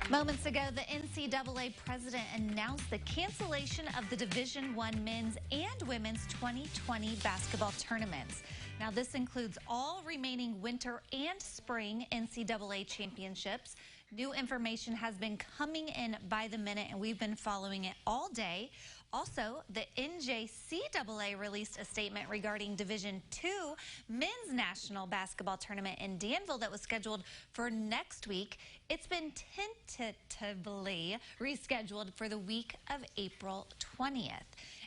Moments ago, the NCAA president announced the cancellation of the Division I men's and women's 2020 basketball tournaments. Now, this includes all remaining winter and spring NCAA championships. New information has been coming in by the minute, and we've been following it all day. Also, the NJCAA released a statement regarding Division II men's national basketball tournament in Danville that was scheduled for next week. It's been tentatively rescheduled for the week of April 20th.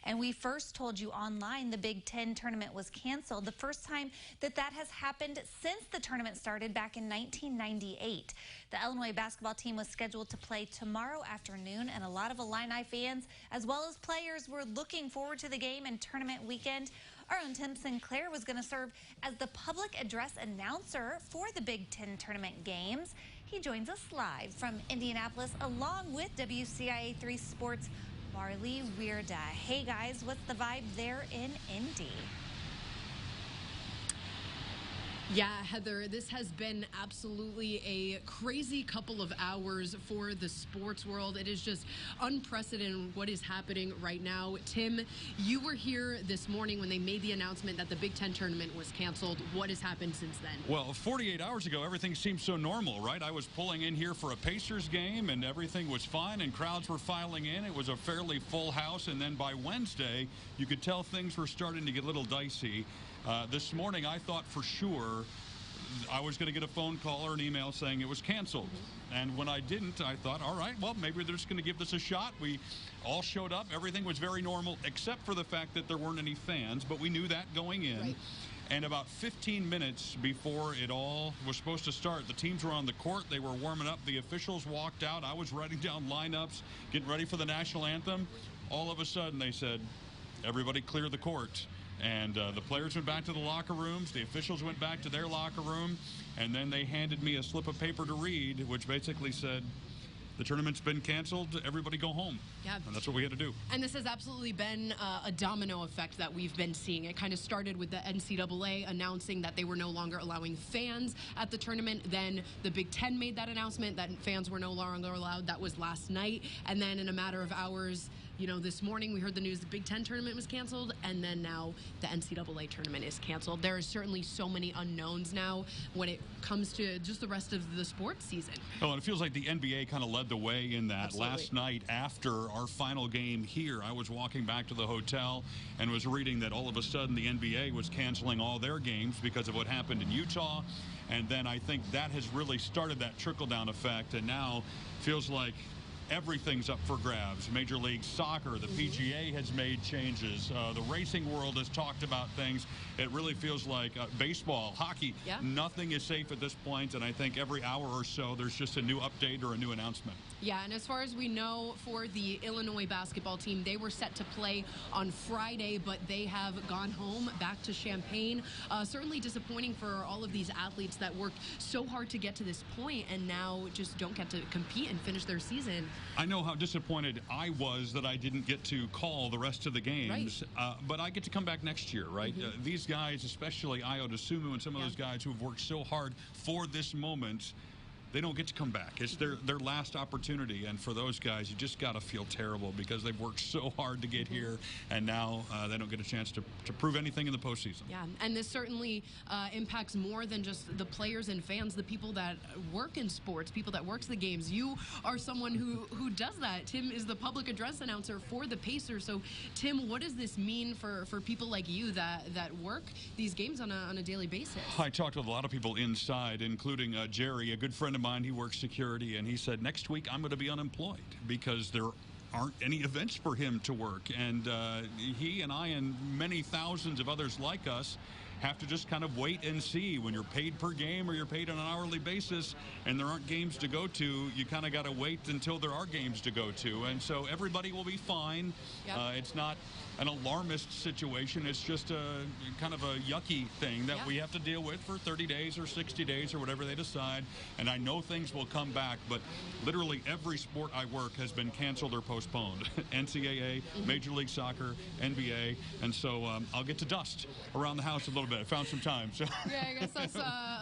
And we first told you online the Big Ten tournament was canceled, the first time that has happened since the tournament started back in 1998. The Illinois basketball team was scheduled to play tomorrow afternoon, and a lot of Illini fans, as well as players, were looking forward to the game and tournament weekend. Our own Tim Sinclair was going to serve as the public address announcer for the Big Ten tournament games. He joins us live from Indianapolis, along with WCIA 3 Sports Marlee Wierda. Hey guys, what's the vibe there in Indy? Yeah, Heather, this has been absolutely a crazy couple of hours for the sports world. It is just unprecedented what is happening right now. Tim, you were here this morning when they made the announcement that the Big Ten tournament was canceled. What has happened since then? Well, 48 hours ago, everything seemed so normal, right? I was pulling in here for a Pacers game, and everything was fine, and crowds were filing in. It was a fairly full house, and then by Wednesday, you could tell things were starting to get a little dicey. This morning, I thought for sure I was going to get a phone call or an email saying it was canceled. And when I didn't, I thought, all right, well, maybe they're just going to give this a shot. We all showed up. Everything was very normal, except for the fact that there weren't any fans. But we knew that going in. Right. And about 15 minutes before it all was supposed to start, the teams were on the court. They were warming up. The officials walked out. I was writing down lineups, getting ready for the national anthem. All of a sudden, they said, everybody clear the court. And the players went back to the locker rooms. The officials went back to their locker room. And then they handed me a slip of paper to read, which basically said, the tournament's been canceled. Everybody go home. Yeah. And that's what we had to do. And this has absolutely been a domino effect that we've been seeing. It kind of started with the NCAA announcing that they were no longer allowing fans at the tournament. Then the Big Ten made that announcement that fans were no longer allowed. That was last night. And then in a matter of hours, you know, this morning we heard the news the Big Ten tournament was canceled, and then now the NCAA tournament is canceled. There are certainly so many unknowns now when it comes to just the rest of the sports season. Oh, and it feels like the NBA kind of led the way in that. Absolutely. Last night after our final game here, I was walking back to the hotel and was reading that all of a sudden the NBA was canceling all their games because of what happened in Utah. And then I think that has really started that trickle-down effect, and now feels like everything's up for grabs. Major League Soccer, the PGA has made changes. The racing world has talked about things. It really feels like baseball, hockey, nothing is safe at this point, and I think every hour or so there's just a new update or a new announcement. Yeah, and as far as we know, for the Illinois basketball team, they were set to play on Friday, but they have gone home back to Champaign. Certainly disappointing for all of these athletes that worked so hard to get to this point and now just don't get to compete and finish their season. I know how disappointed I was that I didn't get to call the rest of the games, but I get to come back next year, right? These guys, especially Ayo Dosunmu and some of those guys who have worked so hard for this moment, they don't get to come back. It's their last opportunity, and for those guys, you just got to feel terrible because they've worked so hard to get here, and now they don't get a chance to prove anything in the postseason. Yeah, and this certainly impacts more than just the players and fans, the people that work in sports, people that works the games. You are someone who does that. Tim is the public address announcer for the Pacers. So, Tim, what does this mean for people like you that work these games on a daily basis? I talked with a lot of people inside, including Jerry, a good friend of mine. He works security, and he said, next week I'm going to be unemployed because there aren't any events for him to work. And he and I and many thousands of others like us have to just kind of wait and see. When you're paid per game or you're paid on an hourly basis and there aren't games to go to, you kind of got to wait until there are games to go to. And so everybody will be fine. It's not an alarmist situation. It's just a kind of a yucky thing that we have to deal with for 30 days or 60 days or whatever they decide. And I know things will come back, but literally every sport I work has been canceled or postponed. NCAA, Major League Soccer, NBA, and so I'll get to dust around the house a little bit. I found some time. So yeah, I guess that's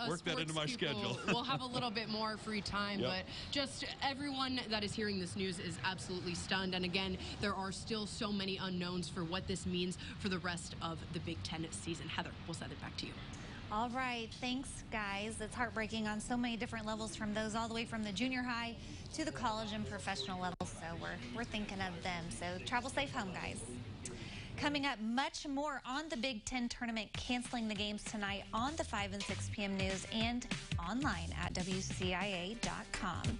work that into my schedule. We'll have a little bit more free time, but just everyone that is hearing this news is absolutely stunned. And again, there are still so many unknowns for what this means for the rest of the Big Ten season. Heather, we'll send it back to you. All right, thanks, guys. It's heartbreaking on so many different levels, from those all the way from the junior high to the college and professional levels. So we're thinking of them. So travel safe home, guys. Coming up, much more on the Big Ten tournament, canceling the games tonight on the 5 and 6 p.m. news and online at WCIA.com.